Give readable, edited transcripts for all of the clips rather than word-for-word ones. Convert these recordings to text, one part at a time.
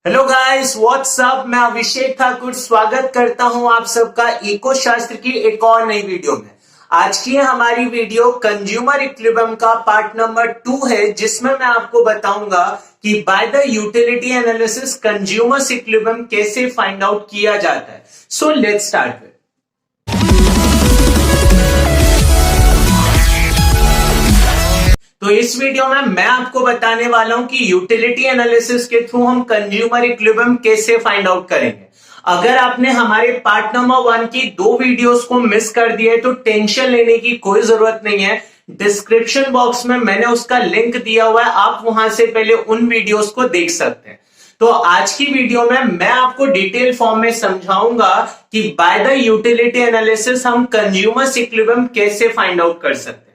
Hello guys, WhatsApp. मैं अभिषेक ठाकुर स्वागत करता हूं आप सबका इको शास्त्र की एक और नई वीडियो में। आज की हमारी वीडियो कंज्यूमर इक्विलिब्रियम का पार्ट नंबर 2 है, जिसमें मैं आपको बताऊंगा कि by the utility analysis consumer equilibrium कैसे फाइंड आउट किया जाता है। So let's start. तो इस वीडियो में मैं आपको बताने वाला हूं कि यूटिलिटी एनालिसिस के थ्रू हम कंज्यूमर इक्विलिब्रियम कैसे फाइंड आउट करेंगे। अगर आपने हमारे पार्ट नंबर 1 की 2 वीडियोस को मिस कर दिया है तो टेंशन लेने की कोई जरूरत नहीं है। डिस्क्रिप्शन बॉक्स में मैंने उसका लिंक दिया हुआ है, आप वहां से पहले उन वीडियोस को देख सकते हैं। तो आज की वीडियो में मैं आपको डिटेल फॉर्म में समझाऊंगा कि बाय द यूटिलिटी एनालिसिस हम कंज्यूमर इक्विलिब्रियम कैसे फाइंड आउट कर सकते हैं।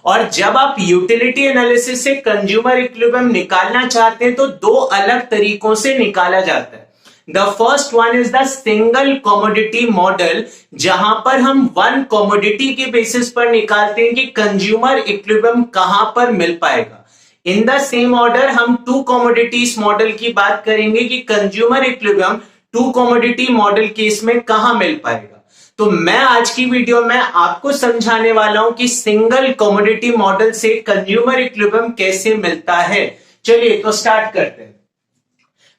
और जब आप यूटिलिटी एनालिसिस से कंज्यूमर इक्विलिब्रियम निकालना चाहते हैं तो दो अलग तरीकों से निकाला जाता है। The first one is the single commodity model, जहां पर हम वन कमोडिटी के बेसिस पर निकालते हैं कि कंज्यूमर इक्विलिब्रियम कहां पर मिल पाएगा। इन द सेम ऑर्डर हम टू कमोडिटीज मॉडल की बात करेंगे कि consumer equilibrium two commodity model case में कहां मिल पाएगा। तो मैं आज की वीडियो में आपको समझाने वाला हूं कि सिंगल कमोडिटी मॉडल से कंज्यूमर इक्विलिब्रियम कैसे मिलता है। चलिए तो स्टार्ट करते हैं।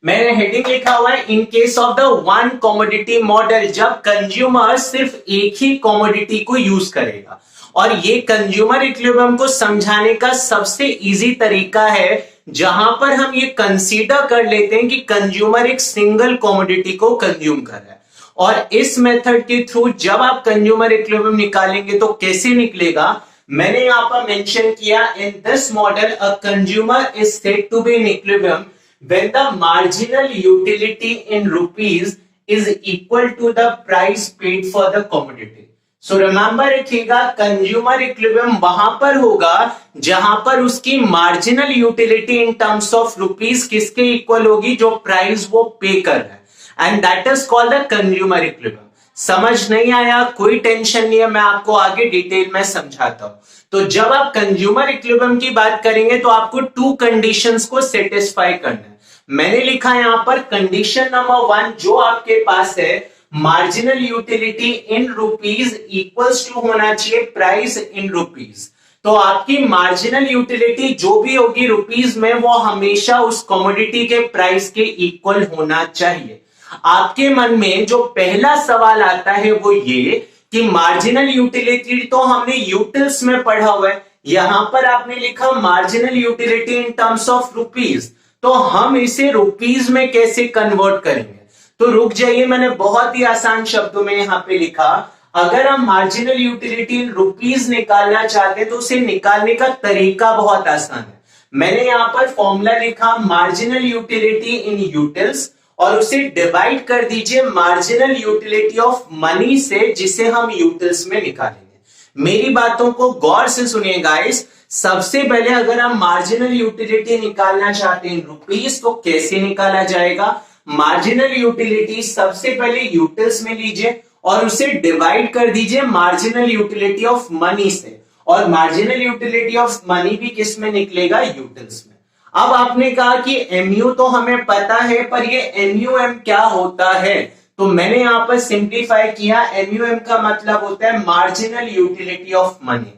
मैंने हेडिंग लिखा हुआ है in case of the one commodity model, जब कंज्यूमर सिर्फ एक ही कमोडिटी को यूज करेगा। और ये कंज्यूमर इक्विलिब्रियम को समझाने का सबसे इजी तरीका है, जहां पर हम ये कंसीडर कर लेते हैं कि कंज्यूमर एक सिंगल कमोडिटी को कंज्यूम कर रहा है। और इस मेथड के थ्रू जब आप कंज्यूमर इक्विलिब्रियम निकालेंगे तो कैसे निकलेगा, मैंने यहां पर मेंशन किया। In this model a consumer is said to be in equilibrium when the marginal utility in rupees is equal to the price paid for the commodity. So remember रखिएगा, consumer equilibrium वहां पर होगा जहां पर उसकी marginal utility in terms of rupees किसके equal होगी, जो प्राइस वो पे कर रहा है। And that is called the consumer equilibrium. समझ नहीं आया, कोई टेंशन नहीं है, मैं आपको आगे डिटेल में समझाता हूं। तो जब आप कंज्यूमर इक्विलिब्रियम की बात करेंगे तो आपको टू कंडीशंस को सेटिस्फाई करना है। मैंने लिखा है यहां पर कंडीशन नंबर 1 जो आपके पास है, marginal utility in rupees equals to होना चाहिए प्राइस इन रुपीज। तो आपकी मार्जिनल यूटिलिटी जो भी होगी रुपीज में, वो हमेशा उस कमोडिटी के प्राइस के इक्वल होना चाहिए। आपके मन में जो पहला सवाल आता है वो ये कि मार्जिनल यूटिलिटी तो हमने यूटिल्स में पढ़ा हुआ है, यहां पर आपने लिखा marginal utility in terms of rupees, तो हम इसे रुपीज में कैसे कन्वर्ट करेंगे। तो रुक जाइए, मैंने बहुत ही आसान शब्दों में यहां पे लिखा, अगर हम मार्जिनल यूटिलिटी इन रुपीज निकालना चाहते हैं तो उसे निकालने का तरीका बहुत आसान है। मैंने यहां पर फॉर्मूला लिखा मार्जिनल यूटिलिटी इन यूटिल्स, और उसे डिवाइड कर दीजिए मार्जिनल यूटिलिटी ऑफ मनी से, जिसे हम यूटिल्स में निकालेंगे। मेरी बातों को गौर से सुनिए गाइस। सबसे पहले अगर हम मार्जिनल यूटिलिटी निकालना चाहते हैं रुपीज, तो कैसे निकाला जाएगा। मार्जिनल यूटिलिटी सबसे पहले यूटिल्स में लीजिए और उसे डिवाइड कर दीजिए मार्जिनल यूटिलिटी ऑफ मनी से, और मार्जिनल यूटिलिटी ऑफ मनी भी किस में निकलेगा, यूटिल्स में। अब आपने कहा कि एमयू तो हमें पता है, पर ये एमयूएम क्या होता है, तो मैंने यहां पर सिंप्लीफाई किया। एमयूएम का मतलब होता है मार्जिनल यूटिलिटी ऑफ मनी,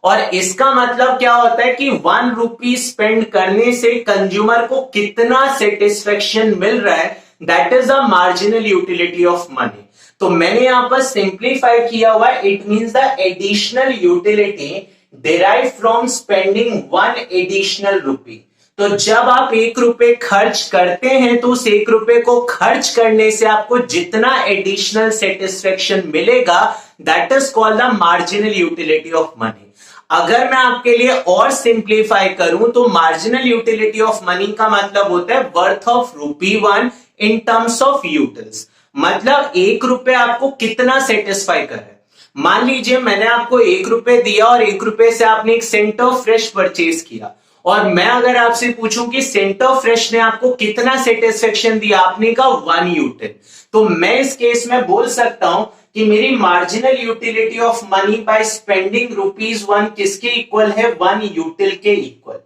और इसका मतलब क्या होता है कि 1 रुपी स्पेंड करने से कंज्यूमर को कितना सेटिस्फेक्शन मिल रहा है, that is a marginal utility of money. तो मैंने यहां पर सिंप्लीफाई किया हुआ, it means the additional utility derived from spending 1 additional rupee। तो जब आप 1 रुपए खर्च करते हैं तो उस 1 रुपए को खर्च करने से आपको जितना एडिशनल सेटिस्फेक्शन मिलेगा, that is called the marginal utility of money. अगर मैं आपके लिए और सिंप्लीफाई करूं तो मार्जिनल यूटिलिटी ऑफ मनी का मतलब होता है worth of ₹1 in terms of utils. मतलब 1 रुपए आपको कितना सेटिस्फाई कर रहा है। मान लीजिए मैंने आपको 1 रुपए दिया और 1 रुपए से आपने एक सेंटर फ्रेश परचेज किया, और मैं अगर आपसे पूछूं कि सेंटर फ्रेश ने आपको कितना सेटिस्फेक्शन दिया, आपने कहा 1 यूटिल, तो मैं इस केस में बोल सकता हूं कि मेरी marginal utility of money by spending ₹1 किसके इक्वल है, 1 यूटिल के equal,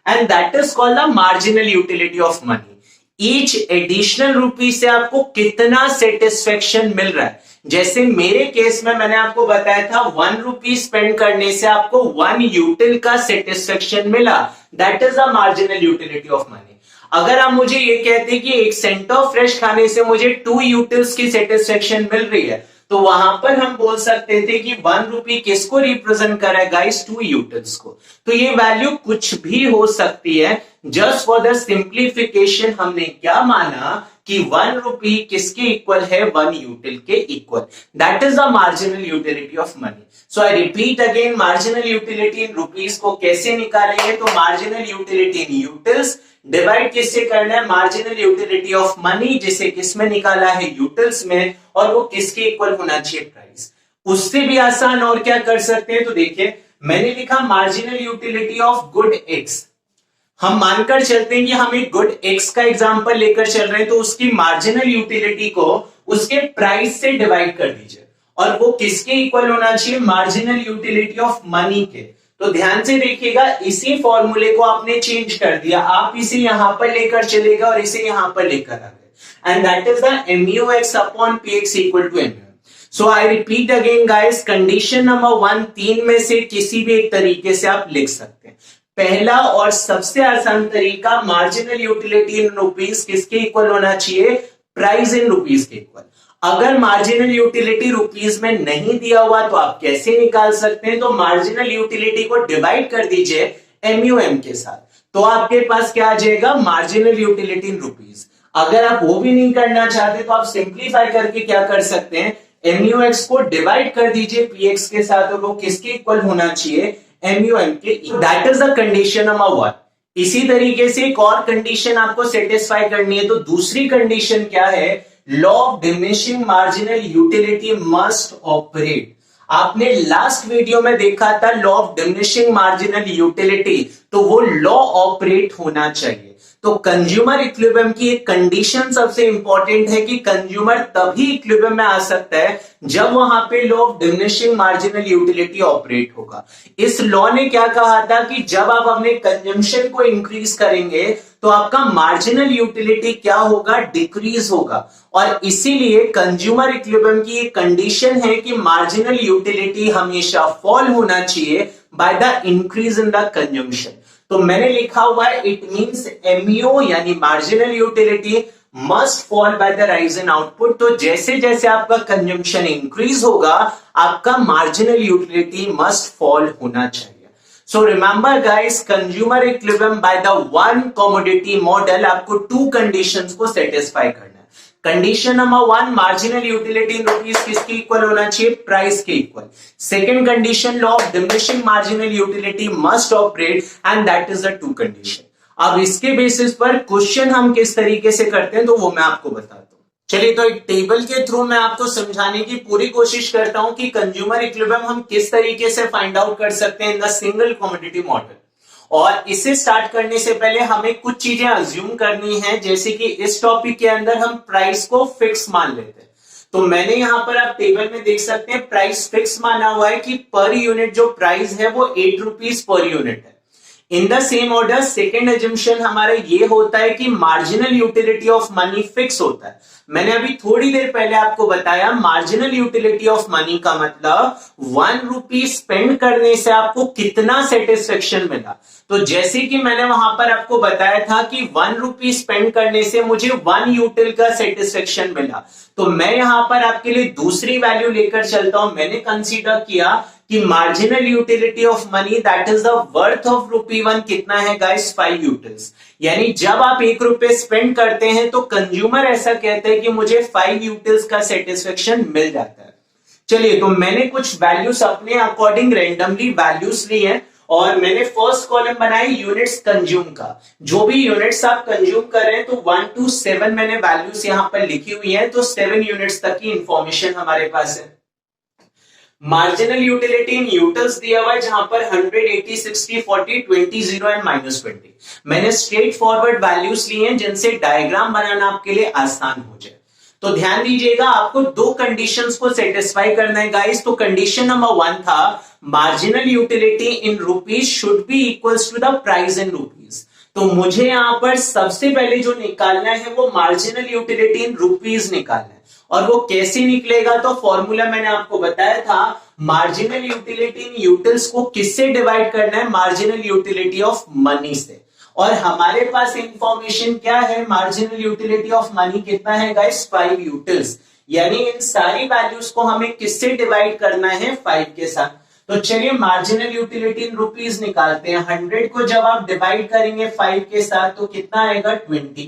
and that is called the marginal utility of money. Each additional rupee से आपको कितना सेटिस्फेक्शन मिल रहा है। जैसे मेरे केस में मैंने आपको बताया था 1 रुपी स्पेंड करने से आपको 1 यूटिल का सेटिस्फेक्शन मिला, that is the marginal utility of money. अगर आप मुझे ये कहते कि 1 सेंट ऑफ फ्रेश खाने से मुझे 2 यूटिल्स की सेटिस्फेक्शन मिल रही है, तो वहां पर हम बोल सकते थे कि 1 रुपी किसको रिप्रेजेंट कर रहा है गाइस, 2 यूटिल्स को। तो ये वैल्यू कुछ भी हो सकती है। जस्ट फॉर द सिंप्लीफिकेशन हमने क्या माना कि 1 रुपी किसके इक्वल है, 1 यूटिल के equal. That is the marginal utility of money. So I repeat again, marginal utility in rupees को कैसे निकालेंगे, तो मार्जिनल यूटिलिटी इन यूटिल्स डिवाइड किससे करना है, मार्जिनल यूटिलिटी ऑफ मनी, जिसे किस में निकाला है, यूटिल्स में, और वो किसके इक्वल होना चाहिए, प्राइस। उससे भी आसान और क्या कर सकते हैं, तो देखिए मैंने लिखा marginal utility of good x. हम मानकर चलते हैं कि हम एक गुड एक्स का एग्जांपल लेकर चल रहे हैं, तो उसकी मार्जिनल यूटिलिटी को उसके प्राइस से डिवाइड कर दीजिए, और वो किसके इक्वल होना चाहिए, मार्जिनल यूटिलिटी ऑफ मनी के। तो ध्यान से देखिएगा, इसी फॉर्मूले को आपने चेंज कर दिया, आप इसे यहां पर लेकर चलेगा और इसे यहां पर लेकर आ गए, and that is the MUX upon PX equal to MU। So I repeat again guys, condition number 1 तीन में से किसी भी एक तरीके से आप लिख सकते हैं। पहला और सबसे आसान तरीका, मार्जिनल यूटिलिटी इन रुपीज किसके इक्वल होना चाहिए, प्राइस इन रुपीज के इक्वल। अगर मार्जिनल यूटिलिटी रुपीज में नहीं दिया हुआ तो आप कैसे निकाल सकते हैं, तो मार्जिनल यूटिलिटी को डिवाइड कर दीजिए MUM के साथ, तो आपके पास क्या आ जाएगा, मार्जिनल यूटिलिटी इन रुपीज। अगर आप वो भी नहीं करना चाहते तो आप सिंप्लीफाई करके क्या कर सकते हैं, MUX को डिवाइड कर दीजिए PX के साथ, और वो किसके इक्वल होना चाहिए, MUM के। That is the condition number 1। इसी तरीके से एक और कंडीशन आपको सेटिस्फाई करनी है, तो दूसरी कंडीशन क्या है, law of diminishing marginal utility must operate. आपने लास्ट वीडियो में देखा था law of diminishing marginal utility, तो वो लॉ ऑपरेट होना चाहिए। तो कंज्यूमर इक्विलिब्रियम की एक कंडीशन सबसे इंपॉर्टेंट है कि कंज्यूमर तभी इक्विलिब्रियम में आ सकता है जब वहां पे law of diminishing marginal utility operate होगा। इस लॉ ने क्या कहा था कि जब आप अपने कंजम्पशन को इंक्रीज करेंगे तो आपका मार्जिनल यूटिलिटी क्या होगा, डिक्रीज होगा। और इसीलिए कंज्यूमर इक्विलिब्रियम की एक कंडीशन है कि मार्जिनल यूटिलिटी हमेशा फॉल होना चाहिए by the increase in the consumption. तो मैंने लिखा हुआ है इट मींस MU यानी marginal utility must fall by the rise in output. तो जैसे जैसे आपका कंजम्पशन इंक्रीज होगा आपका मार्जिनल यूटिलिटी मस्ट फॉल होना चाहिए। So remember guys, consumer equilibrium by the one commodity model आपको 2 कंडीशंस को सेटिस्फाई करना है। Condition number 1, marginal utility in rupees किसके इक्वल होना चाहिए, प्राइस के equal. Second condition, law of diminishing marginal utility must operate, and that is the 2 condition. अब इसके बेसिस पर क्वेश्चन हम किस तरीके से करते हैं तो वो मैं आपको बताता हूं। चलिए, तो एक टेबल के थ्रू मैं आपको समझाने की पूरी कोशिश करता हूं कि कंज्यूमर इक्विलिब्रियम हम किस तरीके से फाइंड आउट कर सकते हैं in the single commodity model. और इसे स्टार्ट करने से पहले हमें कुछ चीजें अज्यूम करनी है, जैसे कि इस टॉपिक के अंदर हम प्राइस को फिक्स मान लेते हैं। तो मैंने यहां पर आप टेबल में देख सकते हैं प्राइस फिक्स माना हुआ है कि पर यूनिट जो प्राइस है वो 8 रुपीज पर यूनिट है। इन the same order second assumption हमारा ये होता है कि marginal utility of money fix होता है। मैंने अभी थोड़ी देर पहले आपको बताया मार्जिनल यूटिलिटी ऑफ मनी का मतलब 1 रुपी स्पेंड करने से आपको कितना सेटिस्फेक्शन मिला। तो जैसे कि मैंने वहां पर आपको बताया था कि 1 रुपी स्पेंड करने से मुझे 1 यूटिल का सेटिस्फेक्शन मिला, तो मैं यहां पर आपके लिए दूसरी वैल्यू लेकर चलता हूं। मैंने कंसीडर किया कि marginal utility of money that is the worth of ₹1 कितना है गाइस, 5 यूटिल्स। यानी जब आप 1 रुपए स्पेंड करते हैं तो कंज्यूमर ऐसा कहते हैं कि मुझे 5 यूटिल्स का सेटिस्फेक्शन मिल जाता है। चलिए, तो मैंने कुछ वैल्यूज अपने अकॉर्डिंग रैंडमली वैल्यूज ली हैं और मैंने फर्स्ट कॉलम बनाई यूनिट्स कंज्यूम का। जो भी यूनिट्स आप कंज्यूम कर रहे हैं तो 1 to 7 मैंने वैल्यूज यहां पर लिखी हुई हैं, तो 7 यूनिट्स तक की इंफॉर्मेशन हमारे पास है। मार्जिनल यूटिलिटी इन यूटिल्स दिया हुआ है जहां पर 100, 80, 60, 40, 20, 0 एंड -20। मैंने स्ट्रेट फॉरवर्ड वैल्यूज ली हैं जिनसे डायग्राम बनाना आपके लिए आसान हो जाए। तो ध्यान दीजिएगा, आपको 2 कंडीशंस को सेटिस्फाई करना है गाइस। तो कंडीशन नंबर 1 था marginal utility in rupees should be equals to the price in rupees. तो मुझे यहां पर सबसे पहले जो निकालना है वो मार्जिनल यूटिलिटी इन रुपीज निकालना है। और वो कैसे निकलेगा, तो फॉर्मूला मैंने आपको बताया था, मार्जिनल यूटिलिटी इन यूटिल्स को किससे डिवाइड करना है, मार्जिनल यूटिलिटी ऑफ मनी से। और हमारे पास इंफॉर्मेशन क्या है, मार्जिनल यूटिलिटी ऑफ मनी कितना है गाइस, 5 यूटिल्स। यानी इन सारी वैल्यूज को हमें किससे डिवाइड करना है, 5 के साथ। तो चलिए मार्जिनल यूटिलिटी इन रुपीज निकालते हैं। 100 को जब आप डिवाइड करेंगे 5 के साथ तो कितना आएगा, 20।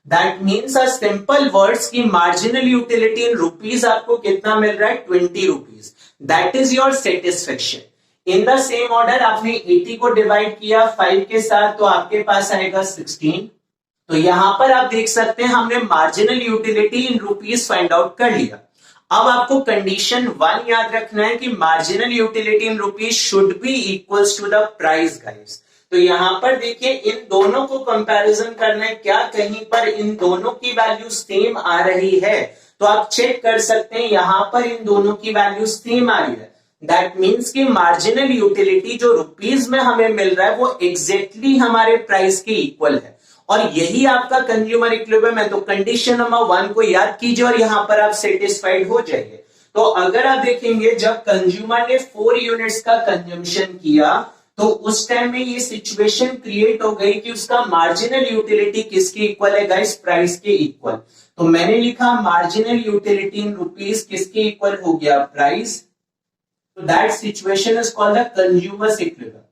That means a simple words की मार्जिनल यूटिलिटी इन रुपीज आपको कितना मिल रहा है, 20 rupees. That is your satisfaction. In the same order आपने 80 को डिवाइड किया 5 के साथ तो आपके पास आएगा 16। तो यहां पर आप देख सकते हैं हमने marginal utility in rupees find out कर लिया। अब आपको कंडीशन 1 याद रखना है कि marginal utility in rupees should be equals to the price guys. तो यहां पर देखिए इन दोनों को कंपैरिजन करना है, क्या कहीं पर इन दोनों की वैल्यू सेम आ रही है, तो आप चेक कर सकते हैं यहां पर इन दोनों की वैल्यू सेम आ रही है। दैट मीन्स कि मार्जिनल यूटिलिटी जो रुपीज में हमें मिल रहा है वो एग्जैक्टली हमारे प्राइस के इक्वल है। और यही आपका कंज्यूमर इक्विलिब्रियम है। तो कंडीशन नंबर 1 को याद कीजिए और यहां पर आप सेटिस्फाइड हो जाइए। तो अगर आप देखेंगे जब कंज्यूमर ने 4 यूनिट्स का कंजम्पशन किया तो उस टाइम में ये सिचुएशन क्रिएट हो गई कि उसका मार्जिनल यूटिलिटी किसके इक्वल है गाइस, प्राइस के इक्वल। तो मैंने लिखा मार्जिनल यूटिलिटी इन रुपीज किसके इक्वल हो गया, प्राइस। तो that situation is called the consumer equilibrium.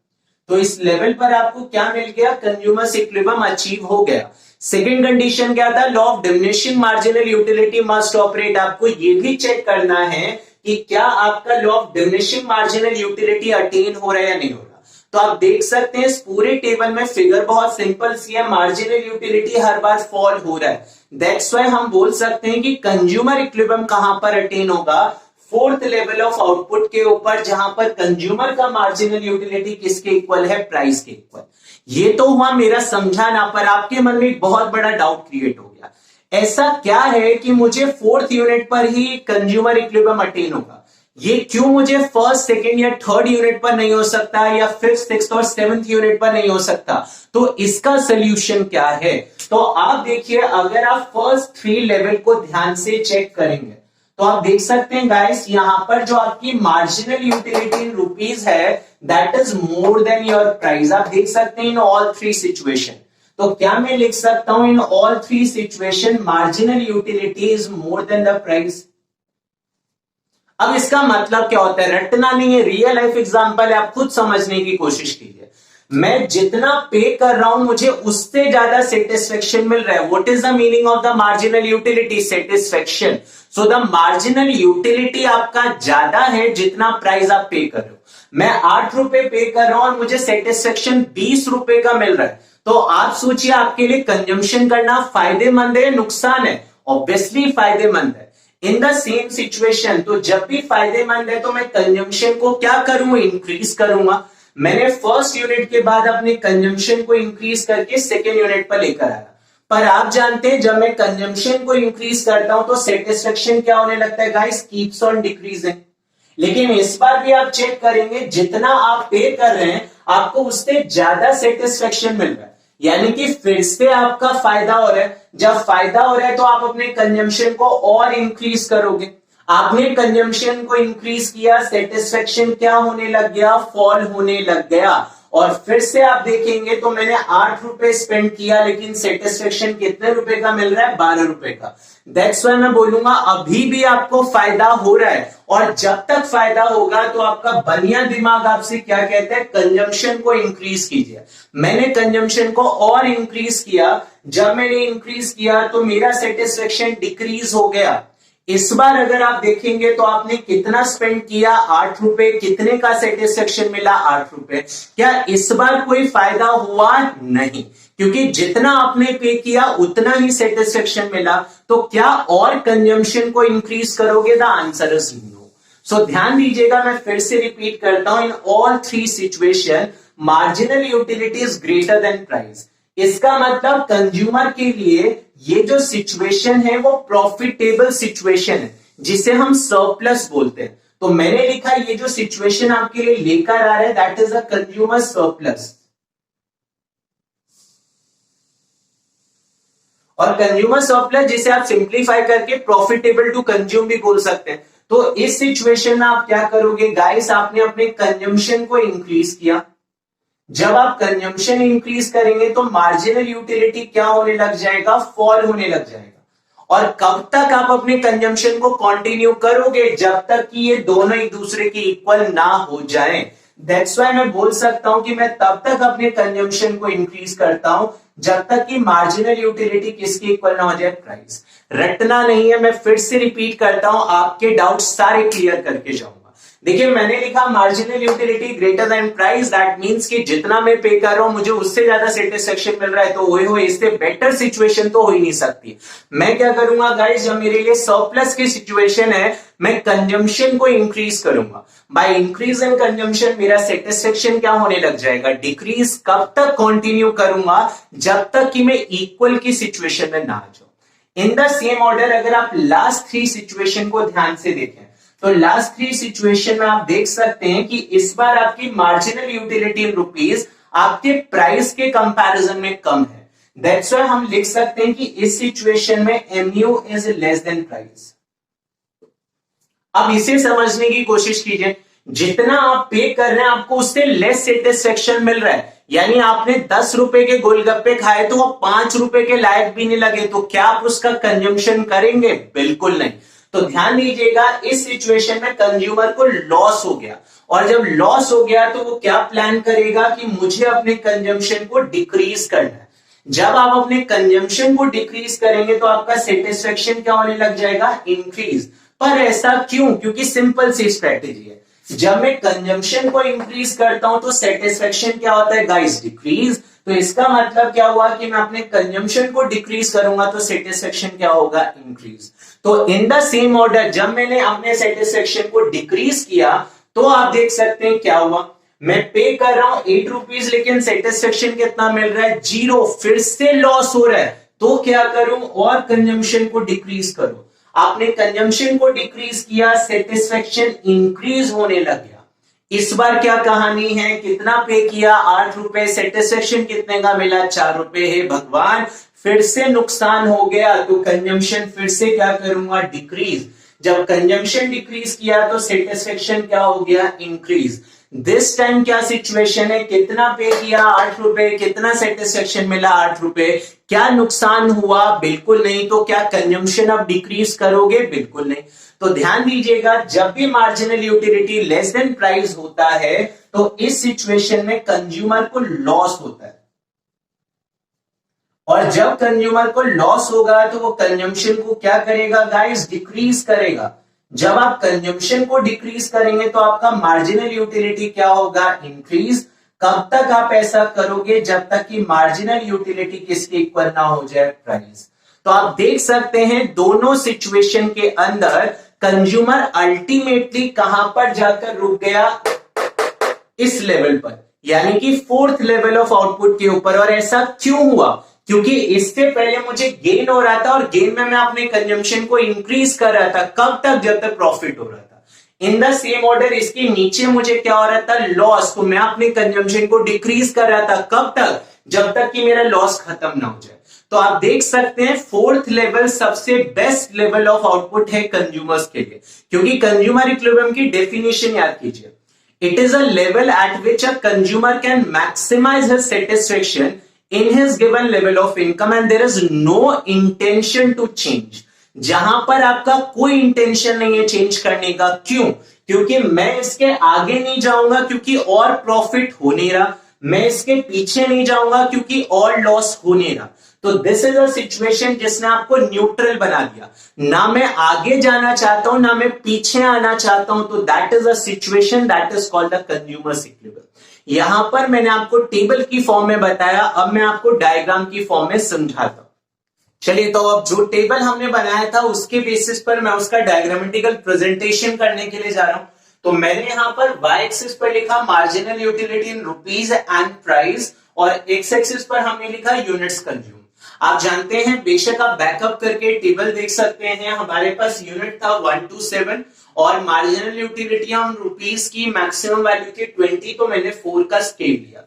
तो इस लेवल पर आपको क्या मिल गया, कंज्यूमर इक्विलिब्रियम अचीव हो गया। सेकंड कंडीशन क्या था, law of diminishing marginal utility must operate. आपको ये भी चेक करना है कि क्या आपका law of diminishing marginal utility attain हो रहा है या नहीं हो रहा। तो आप देख सकते हैं इस पूरे टेबल में फिगर बहुत सिंपल सी है, मार्जिनल यूटिलिटी हर बार फॉल हो रहा है। दैट्स व्हाई हम बोल सकते हैं कि कंज्यूमर इक्विलिब्रियम कहां पर अटेन होगा, 4th लेवल ऑफ आउटपुट के ऊपर, जहां पर कंज्यूमर का मार्जिनल यूटिलिटी किसके इक्वल है, प्राइस के इक्वल। ये तो हुआ मेरा समझाना, पर आपके मन में एक बहुत बड़ा डाउट क्रिएट हो गया, ऐसा क्या है कि मुझे 4th यूनिट पर ही कंज्यूमर इक्विलिब्रियम अटेन होगा, ये क्यों मुझे 1st, 2nd या 3rd यूनिट पर नहीं हो सकता, या 5th, 6th और 7th यूनिट पर नहीं हो सकता। तो इसका सोल्यूशन क्या है, तो आप देखिए अगर आप फर्स्ट 3 लेवल को ध्यान से चेक करेंगे तो आप देख सकते हैं गाइस यहां पर जो आपकी मार्जिनल यूटिलिटी इन रुपीज है that is more than your price. आप देख सकते हैं इन ऑल 3 सिचुएशन। तो क्या मैं लिख सकता हूं, in all 3 situation marginal utility is more than the price. अब इसका मतलब क्या होता है, रटना नहीं है, रियल लाइफ एग्जांपल है, आप खुद समझने की कोशिश कीजिए। मैं जितना पे कर रहा हूं मुझे उससे ज्यादा सेटिस्फेक्शन मिल रहा है। What is the meaning of the marginal utility, satisfaction. So the marginal utility आपका ज्यादा है जितना प्राइस आप पे कर रहे हो। मैं 8 रुपए पे कर रहा हूं और मुझे सेटिस्फेक्शन 20 रुपए का मिल रहा है। तो आप सोचिए आपके लिए कंजम्पशन करना फायदेमंद है, नुकसान है, ऑब्वियसली फायदेमंद है। इन द सेम सिचुएशन, तो जब भी फायदेमंद है तो मैं कंजम्पशन को क्या करूंगा, इंक्रीज करूंगा। मैंने फर्स्ट यूनिट के बाद अपने कंजम्पशन को इंक्रीज करके सेकेंड यूनिट पर लेकर आया, पर आप जानते हैं जब मैं कंजम्पशन को इंक्रीज करता हूं तो सेटिस्फेक्शन क्या होने लगता है गाइस, कीप्स ऑन डिक्रीजिंग। लेकिन इस बार भी आप चेक करेंगे जितना आप पे कर रहे हैं आपको उससे ज्यादा सेटिस्फेक्शन मिल रहा है, यानी कि फिर से आपका फायदा हो रहा है। जब फायदा हो रहा है तो आप अपने कंजम्पशन को और इंक्रीज करोगे। आपने कंजम्पशन को इंक्रीज किया, सेटिस्फेक्शन क्या होने लग गया, फॉल होने लग गया। और फिर से आप देखेंगे तो मैंने 8 रुपए स्पेंड किया लेकिन सेटिस्फेक्शन कितने रुपए का मिल रहा है, 12 रुपए का। दैट्स व्हाई मैं बोलूंगा अभी भी आपको फायदा हो रहा है, और जब तक फायदा होगा तो आपका बनिया दिमाग आपसे क्या कहता है, कंजम्पशन को इंक्रीज कीजिए। मैंने कंजम्पशन को और इंक्रीज किया, जब मैंने इंक्रीज किया तो मेरा सेटिस्फेक्शन डिक्रीज हो गया। इस बार अगर आप देखेंगे तो आपने कितना स्पेंड किया, 8 रुपए, कितने का सेटिस्फेक्शन मिला, 8 रुपए। क्या इस बार कोई फायदा हुआ, नहीं, क्योंकि जितना आपने पे किया उतना ही सेटिस्फेक्शन मिला। तो क्या और कंजम्पशन को इंक्रीज करोगे, द आंसर इज नो। सो ध्यान दीजिएगा, मैं फिर से रिपीट करता हूं, in all 3 situation marginal utility is greater than price. इसका मतलब कंज्यूमर के लिए ये जो सिचुएशन है वो प्रॉफिटेबल सिचुएशन है जिसे हम सरप्लस बोलते हैं। तो मैंने लिखा ये जो सिचुएशन आपके लिए लेकर आ रहा है that is a consumer surplus. और कंज्यूमर सरप्लस जिसे आप सिंप्लीफाई करके प्रॉफिटेबल टू कंज्यूम भी बोल सकते हैं। तो इस सिचुएशन में आप क्या करोगे गाइस, आपने अपने कंजम्पशन को इंक्रीज किया। जब आप कंजम्पशन इंक्रीज करेंगे तो मार्जिनल यूटिलिटी क्या होने लग जाएगा, फॉल होने लग जाएगा। और कब तक आप अपने कंजम्पशन को कंटिन्यू करोगे, जब तक कि ये दोनों एक दूसरे के इक्वल ना हो जाएं। दैट्स व्हाई मैं बोल सकता हूं कि मैं तब तक अपने कंजम्पशन को इंक्रीज करता हूं जब तक कि मार्जिनल यूटिलिटी किसके इक्वल ना हो जाए, प्राइस। रटना नहीं है, मैं फिर से रिपीट करता हूं, आपके डाउट सारे क्लियर करके जाऊंगा। देखिए मैंने लिखा marginal utility greater than price, that means कि जितना मैं पे कर रहा हूं मुझे उससे ज्यादा सेटिस्फेक्शन मिल रहा है, तो ओए हो इससे बेटर सिचुएशन तो हो ही नहीं सकती। मैं क्या करूंगा गाइस, जब मेरे लिए सरप्लस की सिचुएशन है मैं कंजम्पशन को इंक्रीज करूंगा। बाय इंक्रीज इन कंजम्पशन मेरा सेटिस्फेक्शन क्या होने लग जाएगा, डिक्रीज। कब तक कंटिन्यू करूंगा, जब तक कि मैं इक्वल की सिचुएशन में ना आ जाऊं। इन द सेम ऑर्डर अगर आप लास्ट 3 सिचुएशन को ध्यान से देखें तो लास्ट 3 सिचुएशन में आप देख सकते हैं कि इस बार आपकी मार्जिनल यूटिलिटी इन रुपीज आपके प्राइस के कंपैरिजन में कम है। दैट्स व्हाई हम लिख सकते हैं कि इस सिचुएशन में MU is less than price. अब इसे समझने की कोशिश कीजिए, जितना आप पे कर रहे हैं आपको उससे लेस सेटिस्फेक्शन मिल रहा है। यानी आपने 10 रुपए के गोलगप्पे खाए तो वो 5 रुपए के लायक भी नहीं लगे, तो क्या आप उसका कंजम्पशन करेंगे, बिल्कुल नहीं। तो ध्यान दीजिएगा इस सिचुएशन में कंज्यूमर को लॉस हो गया, और जब लॉस हो गया तो वो क्या प्लान करेगा कि मुझे अपने कंजम्पशन को डिक्रीज करना है। जब आप अपने कंजम्पशन को डिक्रीज करेंगे तो आपका सेटिस्फेक्शन क्या होने लग जाएगा, इंक्रीज। पर ऐसा क्यों, क्योंकि सिंपल सी स्ट्रेटेजी है, जब मैं कंजम्पशन को इंक्रीज करता हूं तो सेटिस्फेक्शन क्या होता है गाइस, डिक्रीज। तो इसका मतलब क्या हुआ कि मैं अपने कंजम्पशन को डिक्रीज करूंगा तो सेटिस्फेक्शन क्या होगा, इंक्रीज। तो इन द सेम ऑर्डर जब मैंने अपने सेटिस्फेक्शन को डिक्रीज किया तो आप देख सकते हैं क्या हुआ, मैं पे कर रहा हूं 8 रुपीज लेकिन सेटिस्फेक्शन कितना मिल रहा है, 0। फिर से लॉस हो रहा है, तो क्या करूं, और कंजम्पशन को डिक्रीज करूं। आपने कंजम्पशन को डिक्रीज किया, सेटिस्फेक्शन इंक्रीज होने लग गया। इस बार क्या कहानी है, कितना पे किया, 8 रुपए, सेटिस्फेक्शन कितने का मिला, 4 रुपए। हे भगवान, फिर से नुकसान हो गया, तो कंजम्पशन फिर से क्या करूंगा, डिक्रीज। जब कंजम्पशन डिक्रीज किया तो सेटिस्फेक्शन क्या हो गया, इंक्रीज। दिस टाइम क्या सिचुएशन है, कितना पे किया, 8 रुपए, कितना सेटिस्फेक्शन मिला, 8 रुपए। क्या नुकसान हुआ, बिल्कुल नहीं। तो क्या कंजम्पशन अब डिक्रीज करोगे, बिल्कुल नहीं। तो ध्यान दीजिएगा जब भी marginal utility less than price होता है तो इस सिचुएशन में कंज्यूमर को लॉस होता है, और जब कंज्यूमर को लॉस होगा तो वो कंजम्पशन को क्या करेगा गाइस, डिक्रीज करेगा। जब आप कंजम्पशन को डिक्रीज करेंगे तो आपका मार्जिनल यूटिलिटी क्या होगा, इंक्रीज। कब तक आप ऐसा करोगे, जब तक कि मार्जिनल यूटिलिटी किसके इक्वल ना हो जाए, प्राइस। तो आप देख सकते हैं दोनों सिचुएशन के अंदर कंज्यूमर अल्टीमेटली कहां पर जाकर रुक गया, इस लेवल पर, यानी कि 4th लेवल ऑफ आउटपुट के ऊपर। और ऐसा क्यों हुआ, क्योंकि इससे पहले मुझे गेन हो रहा था और गेन में मैं अपने कंजम्पशन को इंक्रीज कर रहा था। कब तक, जब तक प्रॉफिट हो रहा था। इन द सेम ऑर्डर इसके नीचे मुझे क्या हो रहा था, लॉस, तो मैं अपने कंजम्पशन को डिक्रीज कर रहा था। कब तक, जब तक कि मेरा लॉस खत्म ना हो जाए। तो आप देख सकते हैं 4th लेवल सबसे बेस्ट लेवल ऑफ आउटपुट है कंज्यूमर्स के लिए, क्योंकि कंज्यूमर इक्विलिब्रियम की डेफिनेशन याद कीजिए, it is a level at which a consumer can maximise his satisfaction in his given level of income and there is no intention to change। जहां पर आपका कोई इंटेंशन नहीं है चेंज करने का। क्यों, क्योंकि मैं इसके आगे नहीं जाऊंगा क्योंकि और प्रॉफिट हो नहीं रहा, मैं इसके पीछे नहीं जाऊंगा क्योंकि और लॉस हो नहीं रहा। तो दिस इज अ सिचुएशन जिसने आपको न्यूट्रल बना दिया, ना मैं आगे जाना चाहता हूं ना मैं पीछे आना चाहता हूं। तो that is a situation that is called the consumers equilibrium. यहां पर मैंने आपको टेबल की फॉर्म में बताया, अब मैं आपको डायग्राम की फॉर्म में समझाता हूं। चलिए, तो अब जो टेबल हमने बनाया था उसके बेसिस पर मैं उसका डायग्रामेटिकल प्रेजेंटेशन करने के लिए जा रहा हूं। तो मैंने यहां पर y एक्सिस पर लिखा marginal utility in rupees and price, और x एक्सिस पर हमने लिखा यूनिट्स कंज्यूम। आप जानते हैं, बेशक आप बैकअप करके टेबल देख सकते हैं, हमारे पास यूनिट था 1 to 7 और मार्जिनल यूटिलिटी ऑन रुपीज की मैक्सिमम वैल्यू थी 20, तो मैंने 4 का स्केल लिया।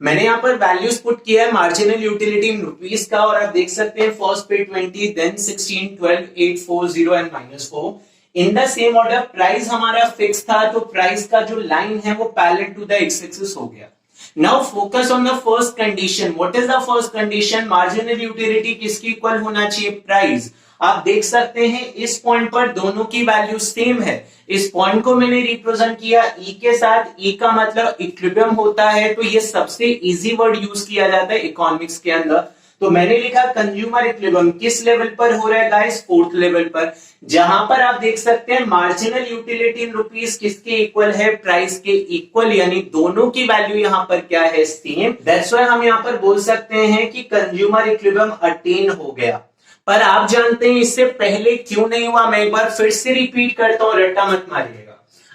मैंने यहाँ पर वैल्यूज पुट किया है मार्जिनल यूटिलिटी इन रुपीज का, और आप देख सकते हैं फर्स्ट पे 20, then 16, 12, 8, 4, 0 and -4 in the same order. Price हमारा फिक्स था, तो प्राइस का जो लाइन है वो parallel to the x axis हो गया। Now focus on the first condition. What is the first condition? Marginal utility किसकी इक्वल होना चाहिए? प्राइस। आप देख सकते हैं इस पॉइंट पर दोनों की वैल्यू सेम है। इस पॉइंट को मैंने रिप्रेजेंट किया ई के साथ। ई का मतलब इक्विलिब्रियम होता है, तो ये सबसे इजी वर्ड यूज किया जाता है इकोनॉमिक्स के अंदर। तो मैंने लिखा कंज्यूमर इक्विलिब्रियम किस लेवल पर हो रहा है गाइस? फोर्थ लेवल पर, जहां पर आप देख सकते हैं मार्जिनल यूटिलिटी इन रुपीज किसके इक्वल है? प्राइस के इक्वल, यानी दोनों की वैल्यू यहां पर क्या है? सेम। दैट्स व्हाई हम यहां पर बोल सकते हैं कि कंज्यूमर इक्विलिब्रियम अटेन हो गया। पर आप जानते हैं इससे पहले क्यों नहीं हुआ? मैं एक बार फिर से रिपीट करता हूं, रट्टा मत मारिएगा।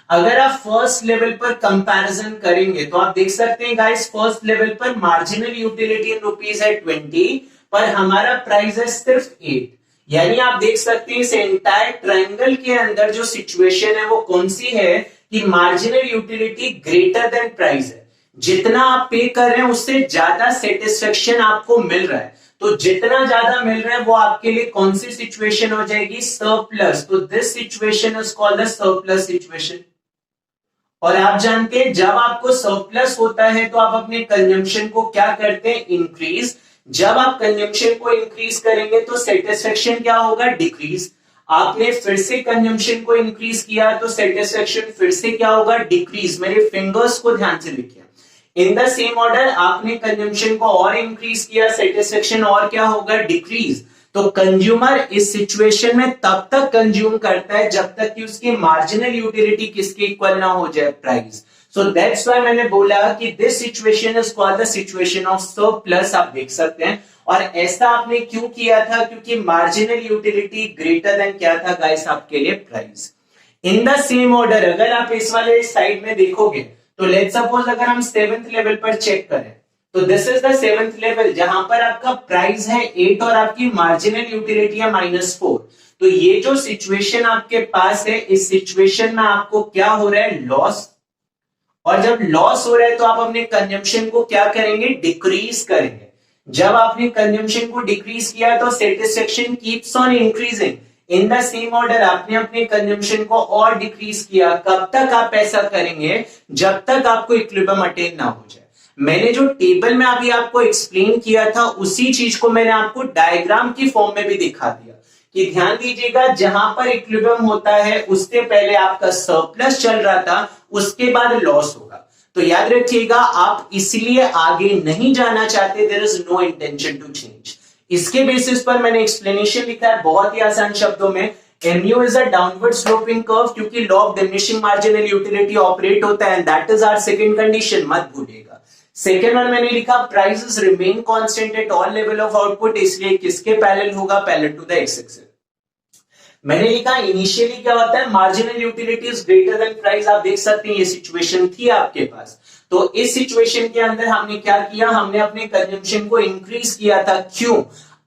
अगर आप फर्स्ट लेवल पर कंपैरिजन करेंगे तो आप देख सकते हैं गाइस फर्स्ट लेवल पर मार्जिनल यूटिलिटी इन रुपीज है 20, पर हमारा प्राइस है सिर्फ 8। यानी आप देख सकते हैं इस एंटायर ट्रायंगल के अंदर जो सिचुएशन है वो कौन सी है कि marginal utility greater than price है। जितना आप पे कर रहे हैं उससे ज्यादा सेटिस्फेक्शन आपको मिल रहा है, तो जितना ज्यादा मिल रहा है वो आपके लिए कौन सी सिचुएशन हो जाएगी? सरप्लस। तो this situation is called the surplus situation. और आप जानते हैं जब आपको सरप्लस होता है तो आप अपने कंजम्पशन को क्या करते हैं? इंक्रीज। जब आप कंजम्पशन को इंक्रीज करेंगे तो सेटिस्फेक्शन क्या होगा? डिक्रीज। आपने फिर से कंजम्पशन को इंक्रीज किया तो सेटिस्फेक्शन फिर से क्या होगा? डिक्रीज। मेरे फिंगर्स को ध्यान से देखिए। इन द सेम ऑर्डर आपने कंजम्पशन को और इंक्रीज किया, सेटिस्फेक्शन और क्या होगा? डिक्रीज। तो कंज्यूमर इस सिचुएशन में तब तक कंज्यूम करता है जब तक कि उसकी मार्जिनल यूटिलिटी किसके इक्वल ना हो जाए? प्राइस। सो दैट्स व्हाई मैंने बोला कि this situation is called the situation of surplus. आप देख सकते हैं, और ऐसा आपने क्यों किया था? क्योंकि मार्जिनल यूटिलिटी ग्रेटर देन क्या था गाइस आपके लिए? Price. In the same order अगर आप इस वाले साइड में देखोगे तो लेट्स सपोज अगर हम 7th लेवल पर चेक करें तो this is the 7th level जहां पर आपका प्राइस है 8 और आपकी मार्जिनल यूटिलिटी है -4। तो ये जो सिचुएशन आपके पास है, इस सिचुएशन में आपको क्या हो रहा है? लॉस। और जब लॉस हो रहा है तो आप अपने कंजम्पशन को क्या करेंगे? डिक्रीज करेंगे। जब आपने कंजम्पशन को डिक्रीज किया तो satisfaction keeps on increasing. In the same order आपने अपने कंजम्पशन को और डिक्रीज किया। कब तक आप ऐसा करेंगे? जब तक आपको इक्विलिब्रियम अटेन ना हो जाए। मैंने जो टेबल में अभी आपको एक्सप्लेन किया था उसी चीज को मैंने आपको डायग्राम की फॉर्म में भी दिखा दिया कि ध्यान दीजिएगा जहां पर इक्विलिब्रियम होता है उससे पहले आपका सरप्लस चल रहा था, उसके बाद लॉस होगा। तो याद रखिएगा आप इसलिए आगे नहीं जाना चाहते, there is no intention to change. इसके बेसिस पर मैंने एक्सप्लेनेशन लिखा है बहुत ही आसान शब्दों में। MU is a downward sloping curve क्योंकि law of diminishing marginal utility operate होता है, and that is our second condition, मत भूलिएगा। सेकेंड वन मैंने लिखा prices remain constant at all level of output, इसलिए किसके पैरेलल होगा? Parallel to the x axis. मैंने लिखा इनिशियली क्या होता है? Marginal utility is greater than price. आप देख सकते हैं ये सिचुएशन थी आपके पास। तो इस सिचुएशन के अंदर हमने क्या किया? हमने अपने कंजम्पशन को इंक्रीज किया था। क्यों?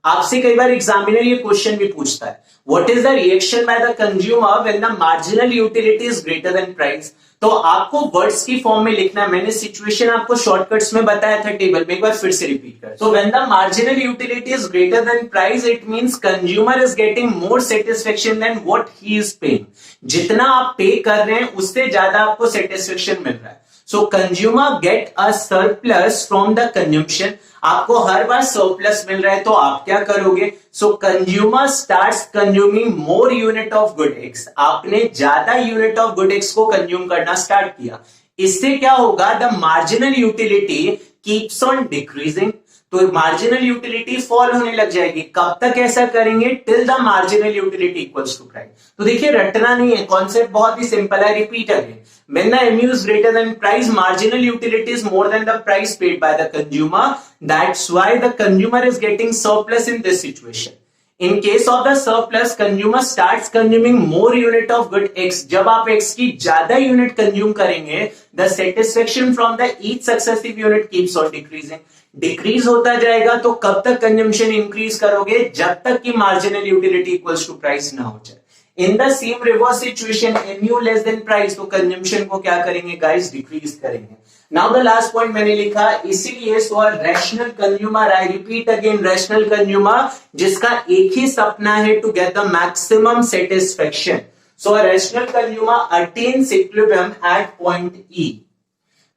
आपसे कई बार एग्जामिनर ये क्वेश्चन भी पूछता है, what is the reaction by the consumer when the marginal utility is greater than price? तो आपको वर्ड्स की फॉर्म में लिखना है। मैंने सिचुएशन आपको शॉर्टकट्स में बताया था टेबल में, एक बार फिर से रिपीट कर। So when the marginal utility is greater than price it means consumer is getting more satisfaction than what he is paying. जितना आप पे कर रहे हैं उससे ज्यादा आपको सेटिस्फेक्शन मिल रहा है। सो consumer get a surplus from the consumption. आपको हर बार सरप्लस मिल रहा है तो आप क्या करोगे? So consumer starts consuming more unit of good x. आपने ज्यादा यूनिट ऑफ गुड एक्स को कंज्यूम करना स्टार्ट किया। इससे क्या होगा? The marginal utility keeps on decreasing. तो मार्जिनल यूटिलिटी फॉल होने लग जाएगी। कब तक ऐसा करेंगे? Till the marginal utility equals to price. तो देखिए रटना नहीं है, कॉन्सेप्ट बहुत ही सिंपल है। Repeat again, when the MU is greater than price, marginal utility is more than the price paid by the consumer. That's why the consumer is getting surplus in this situation. In case of the surplus, consumer starts consuming more unit of good X. जब आप X की ज्यादा unit consume करेंगे, the satisfaction from the each successive unit keeps on decreasing. Decrease होता जाएगा। तो कब तक कंजम्पशन इंक्रीज करोगे? जब तक कि marginal utility equals to price ना हो जाए। In the same reverse situation MU less than price, तो कंजम्पशन को क्या करेंगे गाइस? डिक्रीज करेंगे। नाउ द लास्ट पॉइंट मैंने लिखा, इसीलिए so rational consumer, I repeat again, rational consumer जिसका एक ही सपना है to get the maximum satisfaction. So a rational consumer attains equilibrium at point E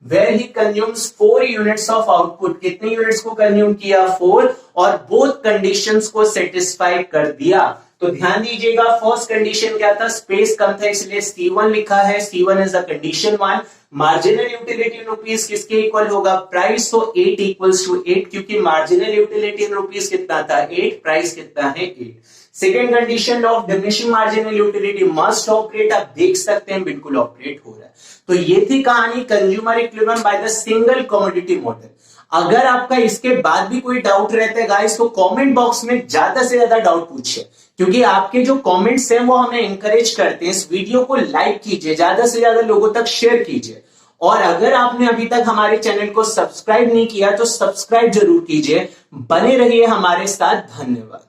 where he consumes 4 units of output. कितने units को कंज्यूम किया? 4, और बोथ कंडीशंस को सेटिस्फाई कर दिया. तो ध्यान दीजिएगा, फर्स्ट कंडीशन क्या था? स्पेस कम था, इसलिए C1 लिखा है. C1 is the condition 1. Marginal utility in rupees किसके इक्वल होगा? प्राइस. तो 8 इक्वल्स टू 8, क्योंकि मार्जिनल यूटिलिटी इन रुपीस कितना था? 8. प्राइस कितना है? 8. Second condition of diminishing marginal utility must operate. आप देख सकते हैं बिल्कुल ऑपरेट हो रहा है. तो ये थी कहानी consumer equilibrium by the single commodity model. अगर आपका इसके बाद भी कोई डाउट रहता है गाइस, तो कमेंट बॉक्स में ज्यादा से ज्यादा डाउट पूछिए, क्योंकि आपके जो कमेंट्स हैं वो हमें एनकरेज करते हैं. इस वीडियो को लाइक कीजिए, ज्यादा से ज्यादा लोगों तक शेयर कीजिए, और अगर आपने अभी तक हमारे चैनल को सब्सक्राइब नहीं किया तो सब्सक्राइब जरूर कीजिए. बने रहिए हमारे साथ. धन्यवाद.